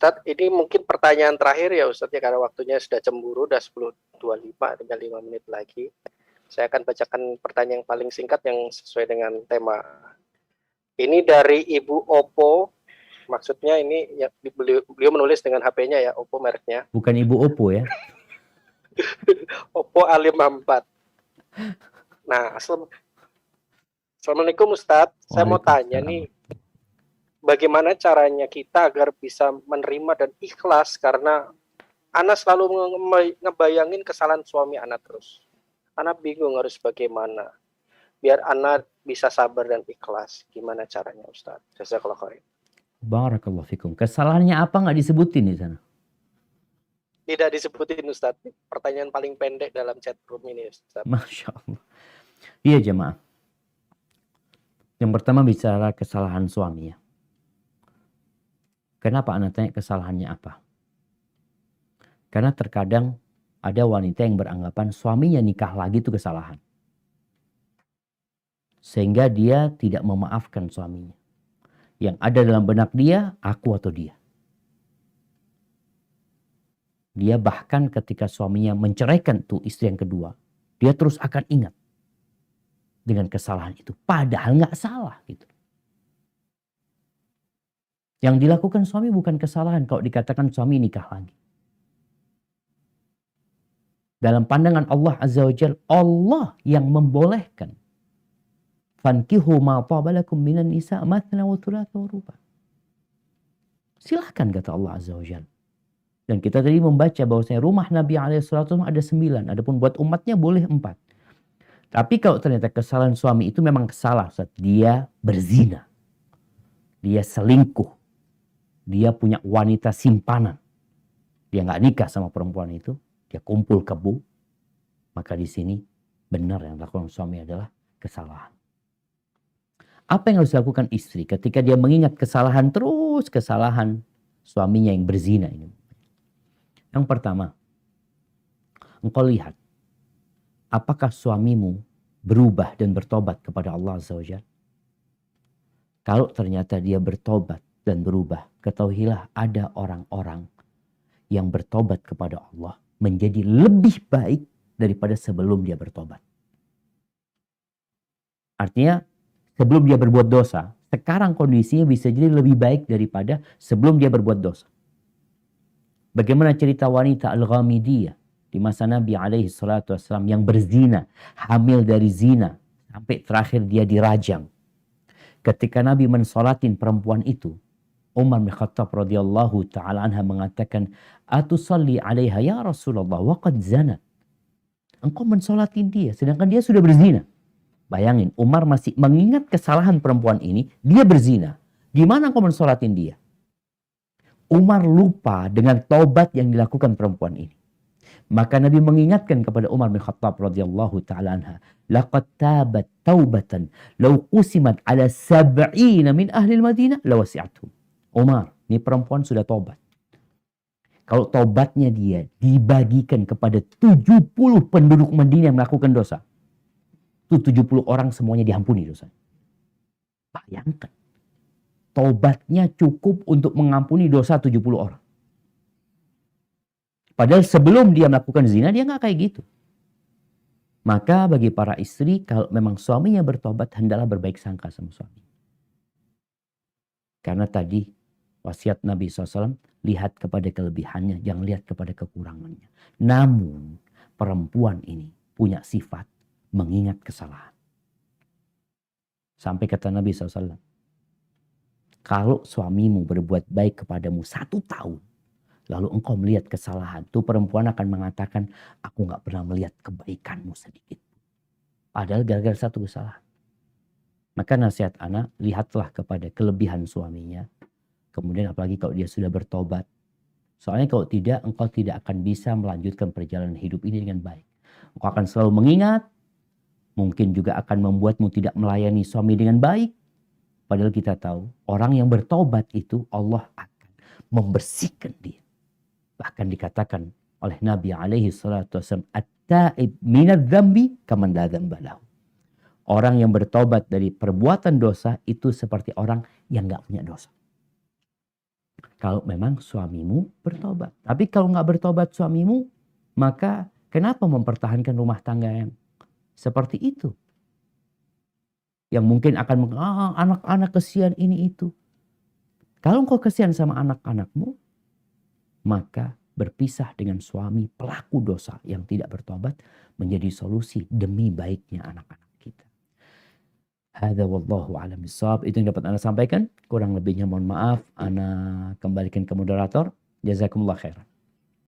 Ustadz, ini mungkin pertanyaan terakhir ya Ustadz ya, karena waktunya sudah cemburu, udah 10.25, tinggal 5 menit lagi. Saya akan bacakan pertanyaan yang paling singkat yang sesuai dengan tema. Ini dari Ibu Oppo, maksudnya ini ya, beliau menulis dengan HP-nya ya, Oppo mereknya. Bukan Ibu Oppo ya. Oppo A54. Nah, Assalamualaikum Ustadz, saya mau tanya nih, bagaimana caranya kita agar bisa menerima dan ikhlas karena Ana selalu ngebayangin kesalahan suami Ana terus. Ana bingung harus bagaimana biar Ana bisa sabar dan ikhlas. Gimana caranya Ustadz? Jazakallah khair. Barakallahu fikum. Kesalahannya apa nggak disebutin di sana? Tidak disebutin Ustadz. Pertanyaan paling pendek dalam chat room ini Ustadz. Masya Allah. Iya jemaah. Yang pertama bicara kesalahan suami ya. Kenapa Anda tanya kesalahannya apa? Karena terkadang ada wanita yang beranggapan suaminya nikah lagi itu kesalahan. Sehingga dia tidak memaafkan suaminya. Yang ada dalam benak dia, aku atau dia. Dia bahkan ketika suaminya menceraikan tuh istri yang kedua, dia terus akan ingat dengan kesalahan itu. Padahal nggak salah gitu. Yang dilakukan suami bukan kesalahan kalau dikatakan suami nikah lagi. Dalam pandangan Allah Azza wa Jalla, Allah yang membolehkan. Fankihu ma tabalakum minan nisa mathna wa thulatha wa ruba. Silahkan kata Allah Azza wa Jalla. Dan kita tadi membaca bahwasanya rumah Nabi SAW ada 9. Adapun buat umatnya boleh 4. Tapi kalau ternyata kesalahan suami itu memang salah. Dia berzina. Dia selingkuh. Dia punya wanita simpanan. Dia nggak nikah sama perempuan itu. Dia kumpul kebo. Maka di sini benar yang dilakukan suami adalah kesalahan. Apa yang harus dilakukan istri ketika dia mengingat kesalahan terus kesalahan suaminya yang berzina ini? Yang pertama, engkau lihat apakah suamimu berubah dan bertobat kepada Allah Azza wa Jalla. Kalau ternyata dia bertobat dan berubah, ketahuilah ada orang-orang yang bertobat kepada Allah menjadi lebih baik daripada sebelum dia bertobat. Artinya sebelum dia berbuat dosa, sekarang kondisinya bisa jadi lebih baik daripada sebelum dia berbuat dosa. Bagaimana cerita wanita Al-Ghamidiyah di masa Nabi SAW yang berzina, hamil dari zina, sampai terakhir dia dirajam. Ketika Nabi mensolatin perempuan itu, Umar bin Khattab radhiyallahu ta'ala anha mengatakan, "Atusalli 'alaiha ya Rasulullah wa qad zanat." Engkau mensolatin dia sedangkan dia sudah berzina. Bayangin, Umar masih mengingat kesalahan perempuan ini, dia berzina. Gimana engkau mensolatin dia? Umar lupa dengan taubat yang dilakukan perempuan ini. Maka Nabi mengingatkan kepada Umar bin Khattab radhiyallahu ta'ala anha, "Laqad tabat taubatan law qusimat ala 70 min ahli al-Madinah lawasi'atuhum." Umar, ini perempuan sudah tobat. Kalau tobatnya dia dibagikan kepada 70 penduduk Madinah yang melakukan dosa, itu 70 orang semuanya diampuni dosa. Bayangkan. Taubatnya cukup untuk mengampuni dosa 70 orang. Padahal sebelum dia melakukan zina, dia nggak kayak gitu. Maka bagi para istri, kalau memang suaminya bertobat, hendaklah berbaik sangka sama suami. Karena tadi wasiat Nabi SAW, lihat kepada kelebihannya, jangan lihat kepada kekurangannya. Namun perempuan ini punya sifat mengingat kesalahan. Sampai kata Nabi SAW, kalau suamimu berbuat baik kepadamu 1 tahun, lalu engkau melihat kesalahan, tuh perempuan akan mengatakan, aku gak pernah melihat kebaikanmu sedikit. Padahal gara-gara 1 kesalahan. Maka nasihat anak, lihatlah kepada kelebihan suaminya. Kemudian apalagi kalau dia sudah bertobat. Soalnya kalau tidak, engkau tidak akan bisa melanjutkan perjalanan hidup ini dengan baik. Engkau akan selalu mengingat, mungkin juga akan membuatmu tidak melayani suami dengan baik. Padahal kita tahu, orang yang bertobat itu Allah akan membersihkan dia. Bahkan dikatakan oleh Nabi SAW, "At-ta'ib minadz dzambi kaman la dzamba lahu." Orang yang bertobat dari perbuatan dosa itu seperti orang yang gak punya dosa. Kalau memang suamimu bertobat. Tapi kalau nggak bertobat suamimu, maka kenapa mempertahankan rumah tangga yang seperti itu? Yang mungkin akan anak-anak kesian ini itu. Kalau engkau kesian sama anak-anakmu, maka berpisah dengan suami pelaku dosa yang tidak bertobat menjadi solusi demi baiknya anak-anak kita. Hadza wallahu a'lam bishawab. Itu yang dapat Anda sampaikan. Kurang lebihnya mohon maaf. Ana kembalikan ke moderator. Jazakumullah khairan.